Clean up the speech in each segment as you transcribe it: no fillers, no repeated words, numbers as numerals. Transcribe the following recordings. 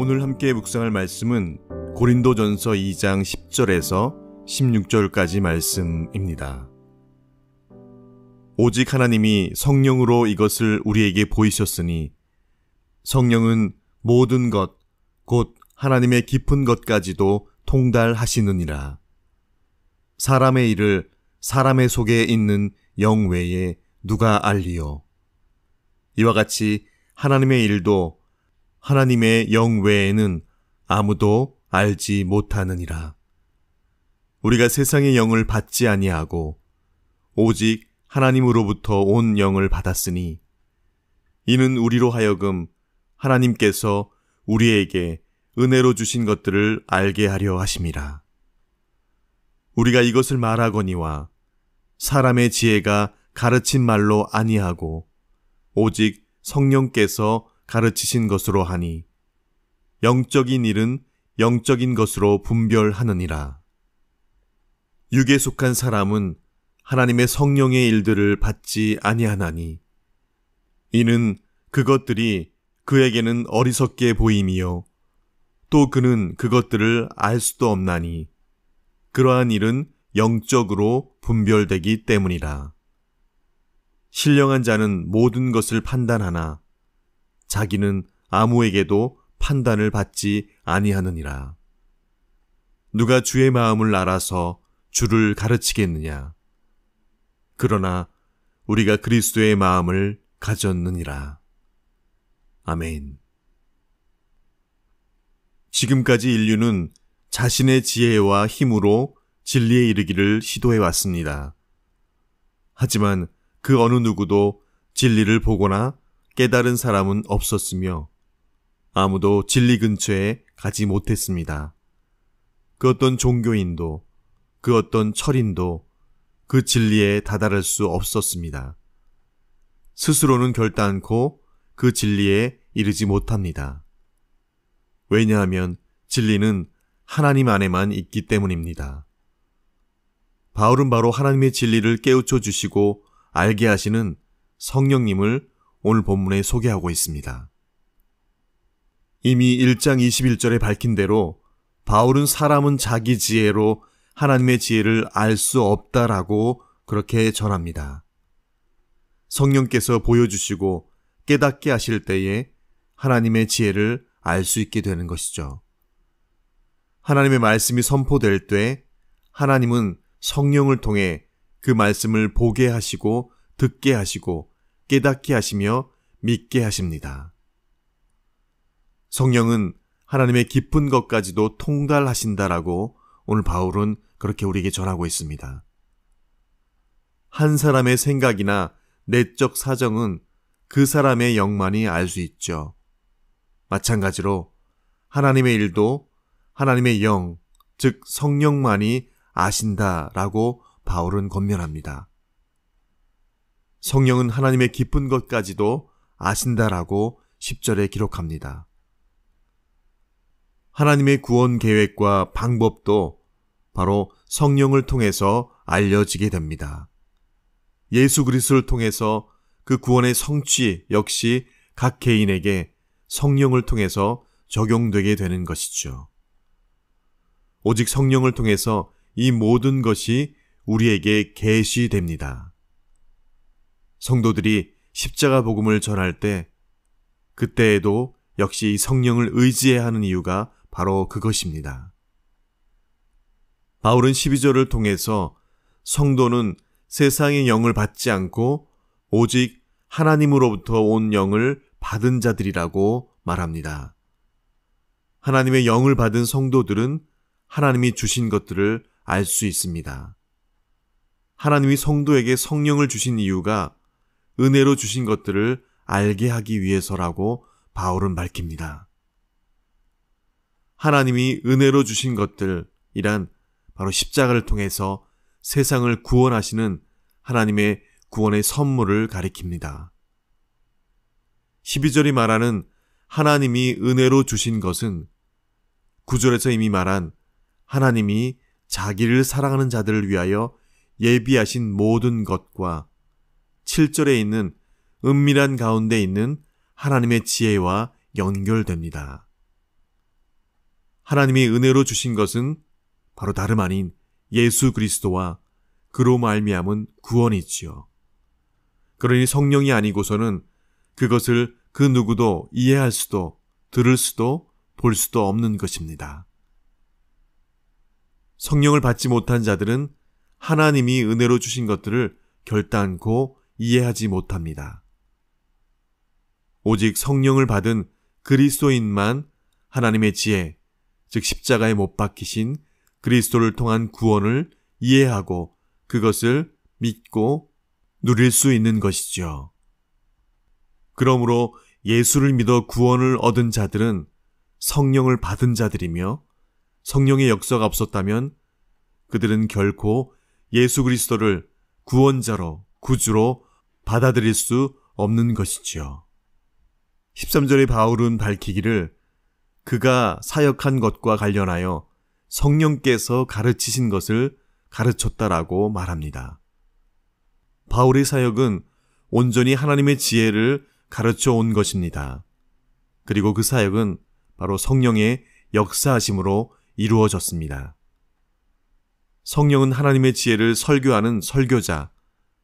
오늘 함께 묵상할 말씀은 고린도전서 2장 10절에서 16절까지 말씀입니다. 오직 하나님이 성령으로 이것을 우리에게 보이셨으니 성령은 모든 것, 곧 하나님의 깊은 것까지도 통달하시느니라. 사람의 일을 사람의 속에 있는 영 외에 누가 알리요? 이와 같이 하나님의 일도 하나님의 영 외에는 아무도 알지 못하느니라. 우리가 세상의 영을 받지 아니하고 오직 하나님으로부터 온 영을 받았으니 이는 우리로 하여금 하나님께서 우리에게 은혜로 주신 것들을 알게 하려 하심이라. 우리가 이것을 말하거니와 사람의 지혜가 가르친 말로 아니하고 오직 성령께서 가르치신 것으로 하니 영적인 일은 영적인 것으로 분별하느니라. 육에 속한 사람은 하나님의 성령의 일들을 받지 아니하나니 이는 그것들이 그에게는 어리석게 보임이요 또 그는 그것들을 알 수도 없나니 그러한 일은 영적으로 분별되기 때문이라. 신령한 자는 모든 것을 판단하나 자기는 아무에게도 판단을 받지 아니하느니라. 누가 주의 마음을 알아서 주를 가르치겠느냐? 그러나 우리가 그리스도의 마음을 가졌느니라. 아멘. 지금까지 인류는 자신의 지혜와 힘으로 진리에 이르기를 시도해 왔습니다. 하지만 그 어느 누구도 진리를 보거나 깨달은 사람은 없었으며 아무도 진리 근처에 가지 못했습니다. 그 어떤 종교인도 그 어떤 철인도 그 진리에 다다를 수 없었습니다. 스스로는 결단코 그 진리에 이르지 못합니다. 왜냐하면 진리는 하나님 안에만 있기 때문입니다. 바울은 바로 하나님의 진리를 깨우쳐 주시고 알게 하시는 성령님을 오늘 본문에 소개하고 있습니다. 이미 1장 21절에 밝힌 대로 바울은 사람은 자기 지혜로 하나님의 지혜를 알 수 없다라고 그렇게 전합니다. 성령께서 보여주시고 깨닫게 하실 때에 하나님의 지혜를 알 수 있게 되는 것이죠. 하나님의 말씀이 선포될 때 하나님은 성령을 통해 그 말씀을 보게 하시고 듣게 하시고 깨닫게 하시며 믿게 하십니다. 성령은 하나님의 깊은 것까지도 통달하신다라고 오늘 바울은 그렇게 우리에게 전하고 있습니다. 한 사람의 생각이나 내적 사정은 그 사람의 영만이 알 수 있죠. 마찬가지로 하나님의 일도 하나님의 영, 즉 성령만이 아신다라고 바울은 권면합니다. 성령은 하나님의 깊은 것까지도 아신다라고 10절에 기록합니다. 하나님의 구원 계획과 방법도 바로 성령을 통해서 알려지게 됩니다. 예수 그리스도를 통해서 그 구원의 성취 역시 각 개인에게 성령을 통해서 적용되게 되는 것이죠. 오직 성령을 통해서 이 모든 것이 우리에게 계시됩니다. 성도들이 십자가 복음을 전할 때 그때에도 역시 이 성령을 의지해야 하는 이유가 바로 그것입니다. 바울은 12절을 통해서 성도는 세상의 영을 받지 않고 오직 하나님으로부터 온 영을 받은 자들이라고 말합니다. 하나님의 영을 받은 성도들은 하나님이 주신 것들을 알 수 있습니다. 하나님이 성도에게 성령을 주신 이유가 은혜로 주신 것들을 알게 하기 위해서라고 바울은 밝힙니다. 하나님이 은혜로 주신 것들이란 바로 십자가를 통해서 세상을 구원하시는 하나님의 구원의 선물을 가리킵니다. 12절이 말하는 하나님이 은혜로 주신 것은 9절에서 이미 말한 하나님이 자기를 사랑하는 자들을 위하여 예비하신 모든 것과 7절에 있는 은밀한 가운데 있는 하나님의 지혜와 연결됩니다. 하나님이 은혜로 주신 것은 바로 다름 아닌 예수 그리스도와 그로 말미암은 구원이지요. 그러니 성령이 아니고서는 그것을 그 누구도 이해할 수도 들을 수도 볼 수도 없는 것입니다. 성령을 받지 못한 자들은 하나님이 은혜로 주신 것들을 결단코 이해하지 못합니다. 오직 성령을 받은 그리스도인만 하나님의 지혜, 즉 십자가에 못 박히신 그리스도를 통한 구원을 이해하고 그것을 믿고 누릴 수 있는 것이죠. 그러므로 예수를 믿어 구원을 얻은 자들은 성령을 받은 자들이며 성령의 역사가 없었다면 그들은 결코 예수 그리스도를 구원자로 구주로 받아들일 수 없는 것이지요. 13절의 바울은 밝히기를 그가 사역한 것과 관련하여 성령께서 가르치신 것을 가르쳤다라고 말합니다. 바울의 사역은 온전히 하나님의 지혜를 가르쳐 온 것입니다. 그리고 그 사역은 바로 성령의 역사하심으로 이루어졌습니다. 성령은 하나님의 지혜를 설교하는 설교자,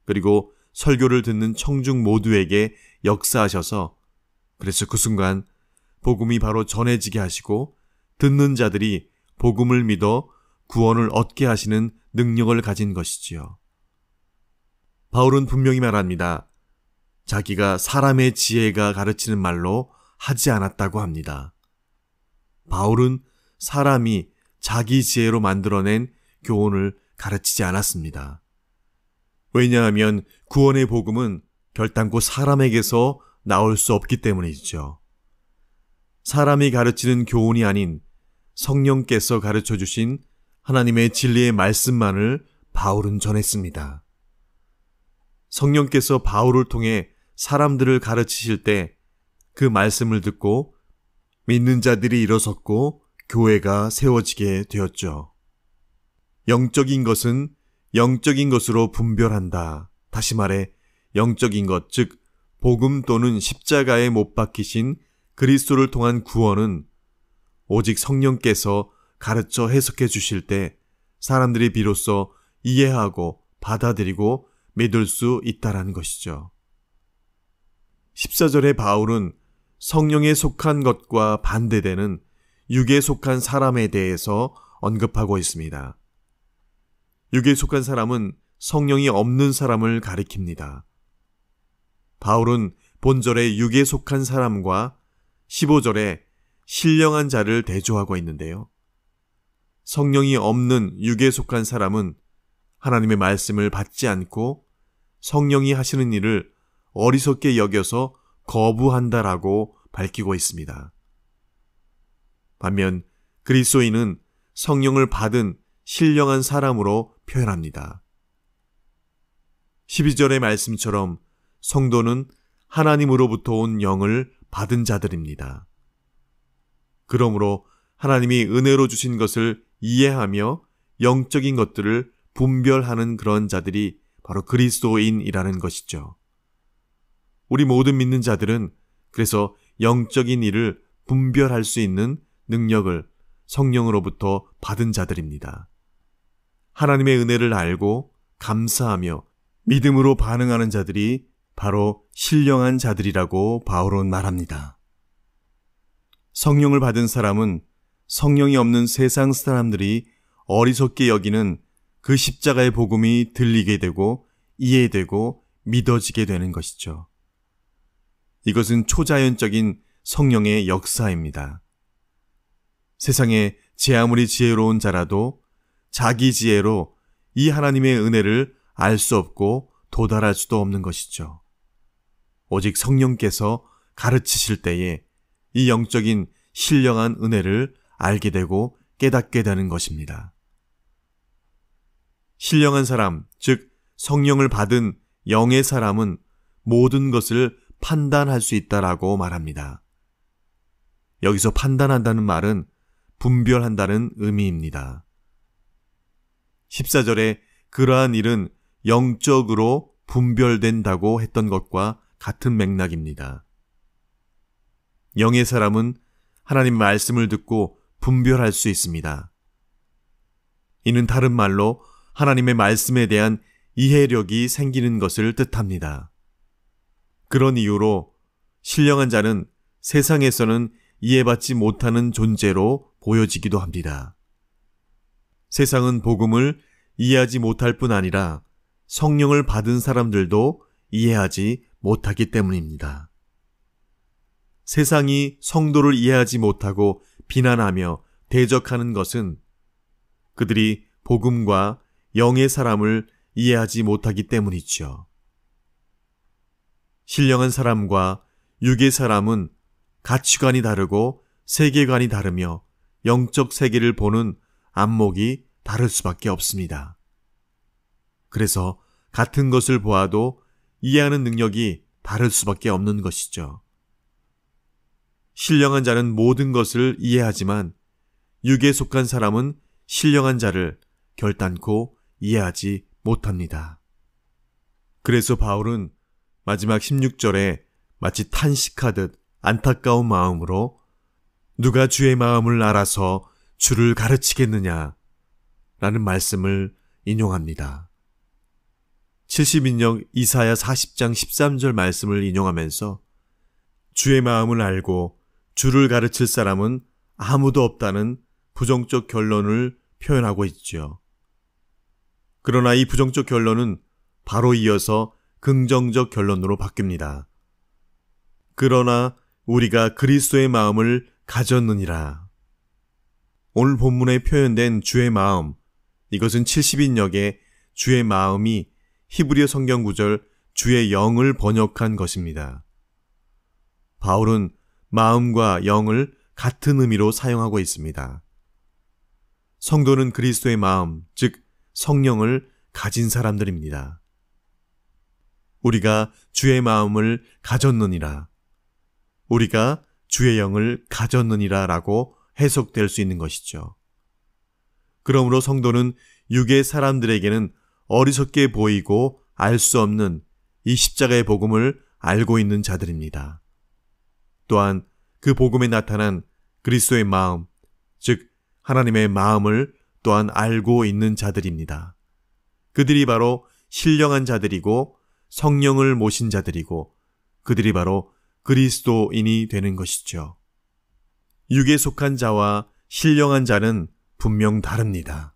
그리고 설교를 듣는 청중 모두에게 역사하셔서 그래서 그 순간 복음이 바로 전해지게 하시고 듣는 자들이 복음을 믿어 구원을 얻게 하시는 능력을 가진 것이지요. 바울은 분명히 말합니다. 자기가 사람의 지혜가 가르치는 말로 하지 않았다고 합니다. 바울은 사람이 자기 지혜로 만들어낸 교훈을 가르치지 않았습니다. 왜냐하면 구원의 복음은 결단코 사람에게서 나올 수 없기 때문이죠. 사람이 가르치는 교훈이 아닌 성령께서 가르쳐 주신 하나님의 진리의 말씀만을 바울은 전했습니다. 성령께서 바울을 통해 사람들을 가르치실 때 그 말씀을 듣고 믿는 자들이 일어섰고 교회가 세워지게 되었죠. 영적인 것은 영적인 것으로 분별한다. 다시 말해 영적인 것, 즉 복음 또는 십자가에 못 박히신 그리스도를 통한 구원은 오직 성령께서 가르쳐 해석해 주실 때 사람들이 비로소 이해하고 받아들이고 믿을 수 있다라는 것이죠. 14절에 바울은 성령에 속한 것과 반대되는 육에 속한 사람에 대해서 언급하고 있습니다. 육에 속한 사람은 성령이 없는 사람을 가리킵니다. 바울은 본절에 육에 속한 사람과 15절에 신령한 자를 대조하고 있는데요. 성령이 없는 육에 속한 사람은 하나님의 말씀을 받지 않고 성령이 하시는 일을 어리석게 여겨서 거부한다라고 밝히고 있습니다. 반면 그리스도인은 성령을 받은 신령한 사람으로 표현합니다. 12절의 말씀처럼 성도는 하나님으로부터 온 영을 받은 자들입니다. 그러므로 하나님이 은혜로 주신 것을 이해하며 영적인 것들을 분별하는 그런 자들이 바로 그리스도인이라는 것이죠. 우리 모든 믿는 자들은 그래서 영적인 일을 분별할 수 있는 능력을 성령으로부터 받은 자들입니다. 하나님의 은혜를 알고 감사하며 믿음으로 반응하는 자들이 바로 신령한 자들이라고 바울은 말합니다. 성령을 받은 사람은 성령이 없는 세상 사람들이 어리석게 여기는 그 십자가의 복음이 들리게 되고 이해되고 믿어지게 되는 것이죠. 이것은 초자연적인 성령의 역사입니다. 세상에 제 아무리 지혜로운 자라도 자기 지혜로 이 하나님의 은혜를 알 수 없고 도달할 수도 없는 것이죠. 오직 성령께서 가르치실 때에 이 영적인 신령한 은혜를 알게 되고 깨닫게 되는 것입니다. 신령한 사람, 즉 성령을 받은 영의 사람은 모든 것을 판단할 수 있다라고 말합니다. 여기서 판단한다는 말은 분별한다는 의미입니다. 14절에 그러한 일은 영적으로 분별된다고 했던 것과 같은 맥락입니다. 영의 사람은 하나님의 말씀을 듣고 분별할 수 있습니다. 이는 다른 말로 하나님의 말씀에 대한 이해력이 생기는 것을 뜻합니다. 그런 이유로 신령한 자는 세상에서는 이해받지 못하는 존재로 보여지기도 합니다. 세상은 복음을 이해하지 못할 뿐 아니라 성령을 받은 사람들도 이해하지 못하기 때문입니다. 세상이 성도를 이해하지 못하고 비난하며 대적하는 것은 그들이 복음과 영의 사람을 이해하지 못하기 때문이죠. 신령한 사람과 육의 사람은 가치관이 다르고 세계관이 다르며 영적 세계를 보는 안목이 다를 수밖에 없습니다. 그래서 같은 것을 보아도 이해하는 능력이 다를 수밖에 없는 것이죠. 신령한 자는 모든 것을 이해하지만 육에 속한 사람은 신령한 자를 결단코 이해하지 못합니다. 그래서 바울은 마지막 16절에 마치 탄식하듯 안타까운 마음으로 누가 주의 마음을 알아서 주를 가르치겠느냐 라는 말씀을 인용합니다. 70인역 이사야 40장 13절 말씀을 인용하면서 주의 마음을 알고 주를 가르칠 사람은 아무도 없다는 부정적 결론을 표현하고 있죠. 그러나 이 부정적 결론은 바로 이어서 긍정적 결론으로 바뀝니다. 그러나 우리가 그리스도의 마음을 가졌느니라. 오늘 본문에 표현된 주의 마음, 이것은 70인역의 주의 마음이 히브리어 성경 구절 주의 영을 번역한 것입니다. 바울은 마음과 영을 같은 의미로 사용하고 있습니다. 성도는 그리스도의 마음, 즉 성령을 가진 사람들입니다. 우리가 주의 마음을 가졌느니라, 우리가 주의 영을 가졌느니라 라고 해석될 수 있는 것이죠. 그러므로 성도는 육의 사람들에게는 어리석게 보이고 알 수 없는 이 십자가의 복음을 알고 있는 자들입니다. 또한 그 복음에 나타난 그리스도의 마음, 즉 하나님의 마음을 또한 알고 있는 자들입니다. 그들이 바로 신령한 자들이고 성령을 모신 자들이고 그들이 바로 그리스도인이 되는 것이죠. 육에 속한 자와 신령한 자는 분명 다릅니다.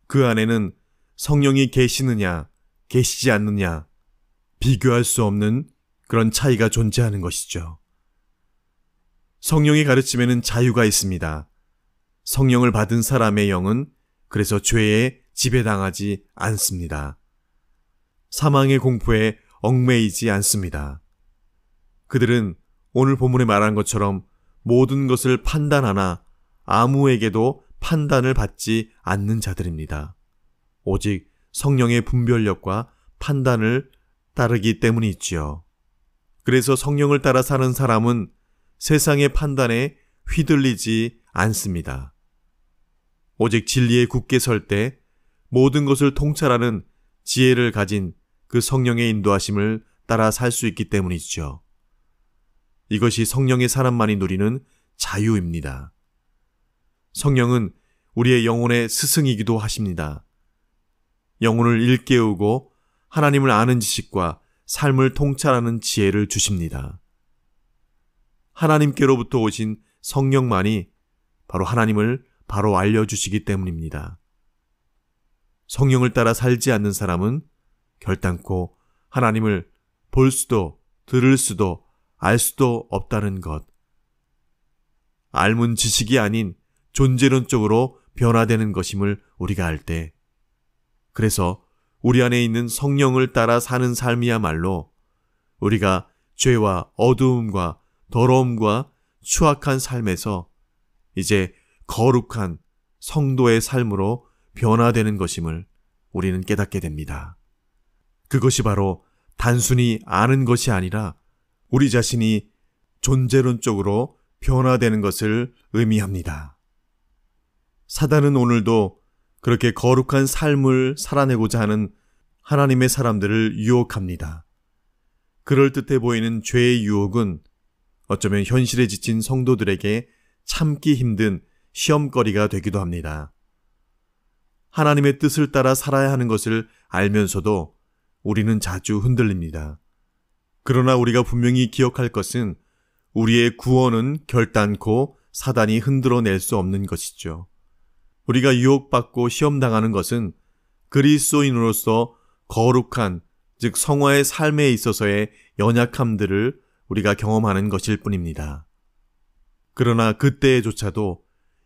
그 안에는 성령이 계시느냐, 계시지 않느냐, 비교할 수 없는 그런 차이가 존재하는 것이죠. 성령의 가르침에는 자유가 있습니다. 성령을 받은 사람의 영은 그래서 죄에 지배당하지 않습니다. 사망의 공포에 얽매이지 않습니다. 그들은 오늘 본문에 말한 것처럼 모든 것을 판단하나 아무에게도 판단을 받지 않는 자들입니다. 오직 성령의 분별력과 판단을 따르기 때문이지요. 그래서 성령을 따라 사는 사람은 세상의 판단에 휘둘리지 않습니다. 오직 진리에 굳게 설 때 모든 것을 통찰하는 지혜를 가진 그 성령의 인도하심을 따라 살 수 있기 때문이죠. 이것이 성령의 사람만이 누리는 자유입니다. 성령은 우리의 영혼의 스승이기도 하십니다. 영혼을 일깨우고 하나님을 아는 지식과 삶을 통찰하는 지혜를 주십니다. 하나님께로부터 오신 성령만이 바로 하나님을 바로 알려주시기 때문입니다. 성령을 따라 살지 않는 사람은 결단코 하나님을 볼 수도 들을 수도 알 수도 없다는 것. 알문 지식이 아닌 존재론적으로 변화되는 것임을 우리가 알 때, 그래서 우리 안에 있는 성령을 따라 사는 삶이야말로 우리가 죄와 어두움과 더러움과 추악한 삶에서 이제 거룩한 성도의 삶으로 변화되는 것임을 우리는 깨닫게 됩니다. 그것이 바로 단순히 아는 것이 아니라 우리 자신이 존재론적으로 변화되는 것을 의미합니다. 사단은 오늘도 그렇게 거룩한 삶을 살아내고자 하는 하나님의 사람들을 유혹합니다. 그럴듯해 보이는 죄의 유혹은 어쩌면 현실에 지친 성도들에게 참기 힘든 시험거리가 되기도 합니다. 하나님의 뜻을 따라 살아야 하는 것을 알면서도 우리는 자주 흔들립니다. 그러나 우리가 분명히 기억할 것은 우리의 구원은 결단코 사단이 흔들어낼 수 없는 것이죠. 우리가 유혹받고 시험당하는 것은 그리스도인으로서 거룩한, 즉 성화의 삶에 있어서의 연약함들을 우리가 경험하는 것일 뿐입니다. 그러나 그때조차도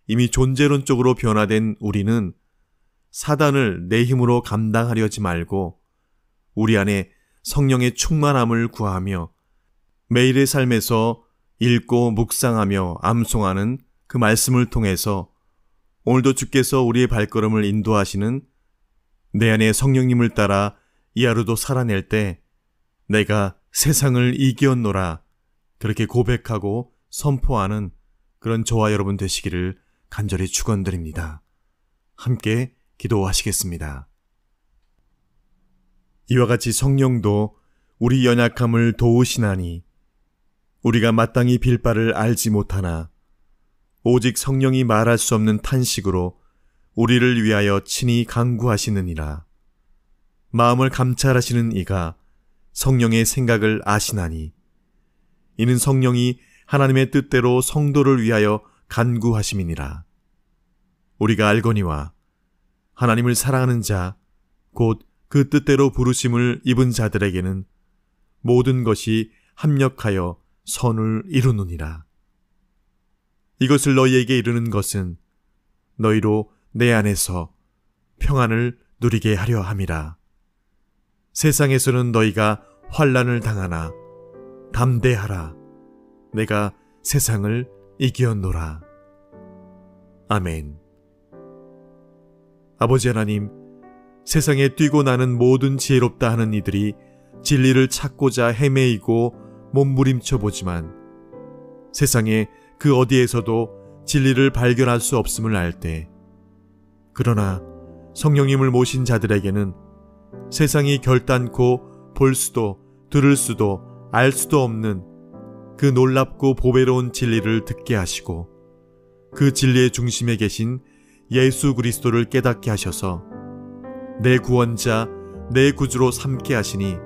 이미 존재론적으로 변화된 우리는 사단을 내 힘으로 감당하려지 말고 우리 안에 성령의 충만함을 구하며 매일의 삶에서 읽고 묵상하며 암송하는 그 말씀을 통해서 오늘도 주께서 우리의 발걸음을 인도하시는 내 안에 성령님을 따라 이 하루도 살아낼 때 내가 세상을 이기었노라 그렇게 고백하고 선포하는 그런 저와 여러분 되시기를 간절히 축원드립니다. 함께 기도하시겠습니다. 이와 같이 성령도 우리 연약함을 도우시나니 우리가 마땅히 빌 바를 알지 못하나 오직 성령이 말할 수 없는 탄식으로 우리를 위하여 친히 간구하시느니라. 마음을 감찰하시는 이가 성령의 생각을 아시나니 이는 성령이 하나님의 뜻대로 성도를 위하여 간구하심이니라. 우리가 알거니와 하나님을 사랑하는 자 곧 그 뜻대로 부르심을 입은 자들에게는 모든 것이 합력하여 선을 이루느니라. 이것을 너희에게 이르는 것은 너희로 내 안에서 평안을 누리게 하려 함이라. 세상에서는 너희가 환난을 당하나 담대하라. 내가 세상을 이기었노라. 아멘. 아버지 하나님, 세상에 뛰고 나는 모든 지혜롭다 하는 이들이 진리를 찾고자 헤매이고 몸부림쳐 보지만 세상에 그 어디에서도 진리를 발견할 수 없음을 알 때, 그러나 성령님을 모신 자들에게는 세상이 결단코 볼 수도 들을 수도 알 수도 없는 그 놀랍고 보배로운 진리를 듣게 하시고 그 진리의 중심에 계신 예수 그리스도를 깨닫게 하셔서 내 구원자, 내 구주로 삼게 하시니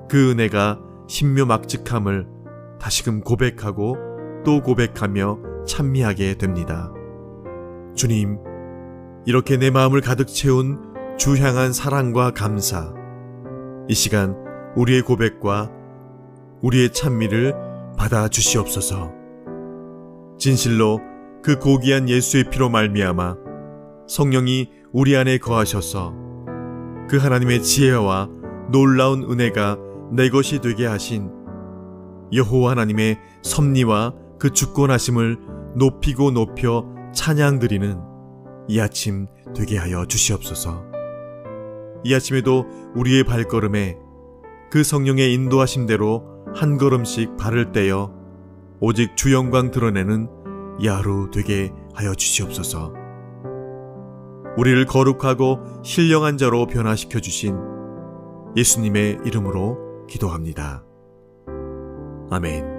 그 은혜가 신묘막직함을 다시금 고백하고 또 고백하며 찬미하게 됩니다. 주님, 이렇게 내 마음을 가득 채운 주 향한 사랑과 감사, 이 시간 우리의 고백과 우리의 찬미를 받아 주시옵소서. 진실로 그 고귀한 예수의 피로 말미암아 성령이 우리 안에 거하셔서 그 하나님의 지혜와 놀라운 은혜가 내 것이 되게 하신 여호와 하나님의 섭리와 그 주권하심을 높이고 높여 찬양드리는 이 아침 되게 하여 주시옵소서. 이 아침에도 우리의 발걸음에 그 성령의 인도하심대로 한 걸음씩 발을 떼어 오직 주 영광 드러내는 이 하루 되게 하여 주시옵소서. 우리를 거룩하고 신령한 자로 변화시켜 주신 예수님의 이름으로 기도합니다. 아멘.